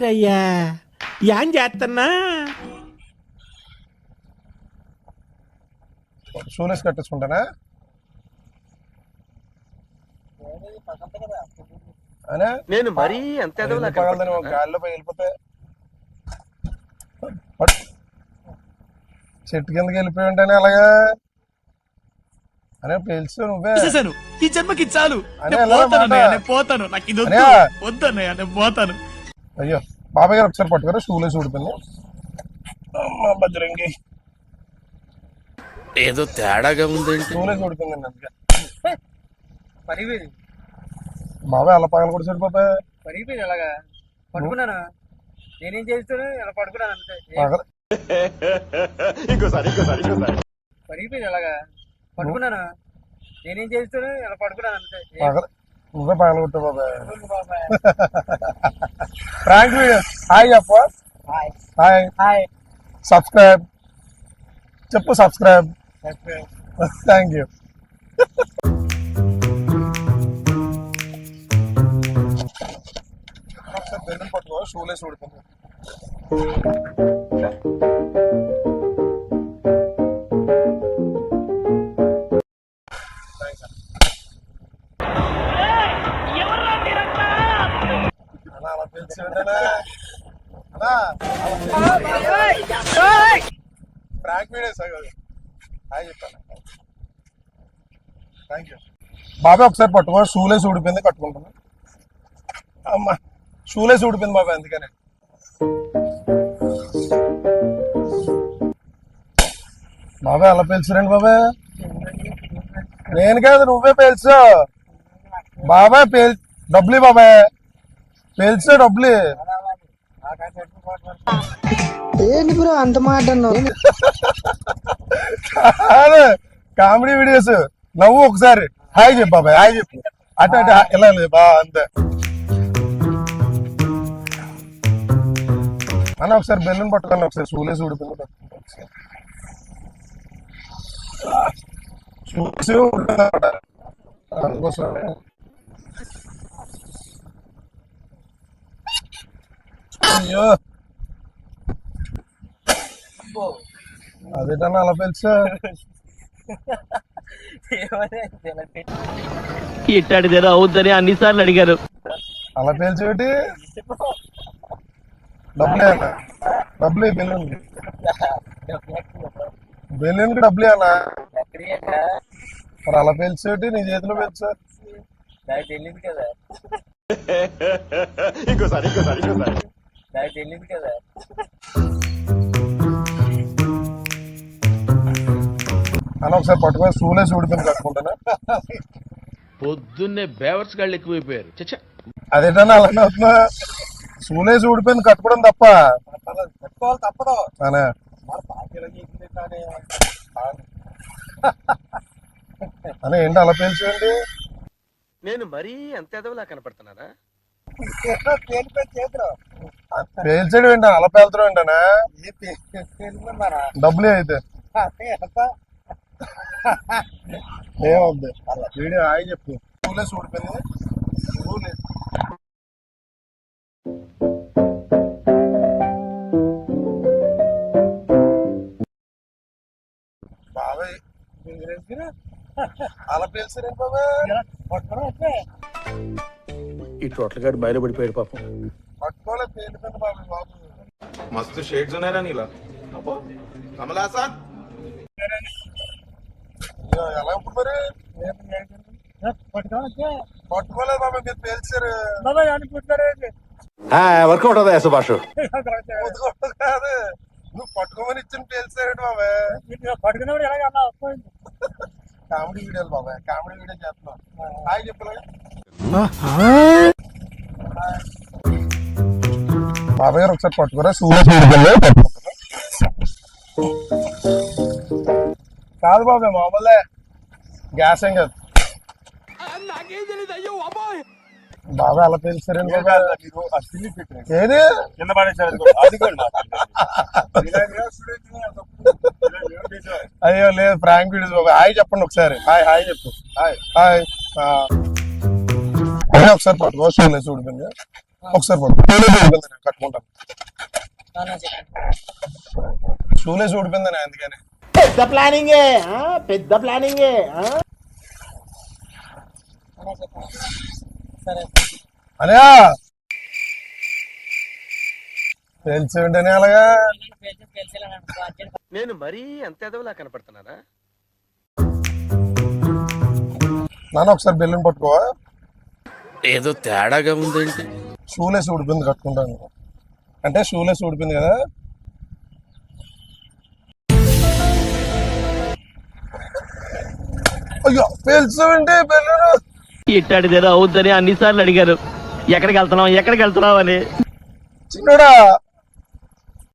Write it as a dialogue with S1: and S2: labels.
S1: మీరయ్యా ఏం చేస్తున్నా
S2: షూలెస్ కట్టించుకుంటానా అనే
S3: నేను మరీ అంత
S2: పగలదని ఒక గాలిలో పోయి వెళ్ళిపోతే చెట్టు కిందకి వెళ్ళిపోయి ఉంటానే అలాగా అనే పేల్చు నువ్వే
S1: ఈ జన్మకి చాలు
S2: అనే
S1: పోతాను నాకు ఇది వద్దన్నయ్య నేను పోతాను.
S2: అయ్యో బాబాయ్ గారు ఒకసారి పట్టుకోరా షూలెస్ ఊడిపోయింది బజ్రంగి
S3: ఏదో తేడాగా ఉందేంటి.
S2: షూలెస్ ఊడిపోయిందండి అందుకే బాబాయ్ అలా పగల కూడా సరిపోతాయి
S4: పరిగిపోయింది అలాగా పడుకున్నాను నేనేం చేస్తాను ఇలా పడుకున్నాను అంతే పరిగిపోయింది అలాగా పడుకున్నాను నేనేం చేస్తాను ఇలా పడుకున్నాను అంతే
S2: నువ్వే పగల కొట్టు బాబాయ్ ఫ్రాంక్ వీడియో హాయ్ చెప్ప హాయ్
S4: హాయ్
S2: సబ్స్క్రైబ్ చెప్పు సబ్స్క్రైబ్ థ్యాంక్ యూ బెల్లం పట్టుకో షూలేస్ ఊడిపోయింది అలా పిలిచి ఫ్రాంక్ వీడియోస్ హాయ్ చెప్పాను థ్యాంక్ యూ బాబాయ్ ఒకసారి పట్టుకో షూలేస్ ఊడిపోయింది కట్టుకుంటున్నా అమ్మా షూలేస్ ఊడిపోయింది బాబాయ్ అందుకనే బాబాయ్ అలా పేల్చురండి బాబాయ్ నేను కాదు నువ్వే పేల్చు బాబాయ్ డబ్బులు బాబాయ్ పేల్చు డబ్బులు
S4: ఏంటి బ్రో అంత మాట
S2: కాదు కామెడీ వీడియోస్ నవ్వు ఒకసారి హాయ్ చెప్పు బాబాయ్ హాయ్ చెప్పు అటు అటు ఇలా లేదు బా అంతే అన్న ఒకసారి బెలూన్ పట్టుకోండి ఒకసారి షూలేస్ ఊడిపోయింది అందుకోసం అయ్యో అదేటన్నా అలా పిలిచా
S3: ఇట్టాడిదేదో అవుద్దని అన్నిసార్లు అడిగారు.
S2: అలా పేల్చేటి డబ్బులే అన్న డబ్బులే బెలూన్కి డబ్బులే అన్న మరి అలా పేల్చేటి నీ చేతిలో పేల్చా
S4: తెలియదు కదా
S3: ఇంకోసారి
S4: నాకు తెలియదు కదా
S2: అన్న ఒకసారి పట్టుకొని షూలేస్ ఊడిపోయింది కట్టుకుంటానా
S3: పొద్దున్నే బేవర్స్ గాళ్ళు ఎక్కువైపోయారు. చచ్చా
S2: అదేటన్నా అలానే అవుతున్నా షూలేస్ ఊడిపోయింది కట్టుకోవడం తప్ప
S4: పెట్టుకోవాలి తప్పదు
S2: అనే అని ఏంటి అలా పేల్చేయండి
S3: నేను మరీ అంత ఎదవలా కనపడుతున్నారా?
S2: పేల్చేయడం ఏంటి అలా పేల్చడం ఏంటనా డబ్బులే అయితే ఏమవుద్ది వీడియో హాయ్ చెప్పు షూలేస్ ఊడిపోయింది బాబాయ్ అలా పేల్చారేంటి బాబాయ్
S3: ఈ టోటల్ గాడు బయట పడిపోయాడు పాపం.
S2: పట్టుకోలే పేలిపోయింది బాబాయ్ బాబు
S5: मस्त शेड्स ఉన్నాయి రా నీలా అబ్బో కమలాసన్
S2: ఎలా ఇప్పుడు మరి పట్టుకోలేదు బాబాయ్ మీరు పేల్చారు
S5: వర్కౌట్ అవుదా సుభాష్
S2: కాదు నువ్వు పట్టుకోమని ఇచ్చిన పేల్చారండి బాబాయ్
S4: పడుకున్నప్పుడు ఎలాగ
S2: కామెడీ వీడియోలు బాబాయ్ కామెడీ వీడియో చేస్తున్నాం హాయ్ చెప్పలే బాబాయ్ గారు ఒకసారి పట్టుకోరా కాదు బాబాయ్ మామూలే గ్యాస్ ఏం కాదు బాబాయ్ అలా పేల్చారండి ఏది
S5: కింద పడేసారు అది కూడా
S2: అయ్యో లేదు ఫ్రాంక్ వీడియోస్ బాబాయ్ హాయ్ చెప్పండి ఒకసారి హాయ్ హాయ్ చెప్పు హాయ్ హాయ్ ఒకసారి పట్టుకో షూలేస్ ఊడిపోయింది ఒకసారి పట్టు. షూలేస్ ఊడిపోయింది నేను కట్టుకుంటాను. షూలేస్ ఊడిపోయిందని అందుకని.
S6: పెద్ద ప్లానింగే పెద్ద ప్లానింగే.
S2: అనయా తెలిసి ఉంటేనే అలాగా.
S3: నేను మరీ అంత ఎదవలా కనపడుతున్నానా?
S2: నాన్న ఒకసారి బెల్లం పట్టుకోవా.
S3: ఏదో తేడాగా ఉందేంటి?
S2: షూలేస్ ఊడిపోయింది కట్టుకుంటాను. అంటే షూలేస్ ఊడిపోయింది కదా. అయ్యో పేల్చావంటే బెల్లను.
S7: ఇట్టాడిదేదో అవుద్దని అన్నిసార్లు అడిగారు. ఎక్కడికి వెళ్తున్నావు అని.
S2: చిన్నడా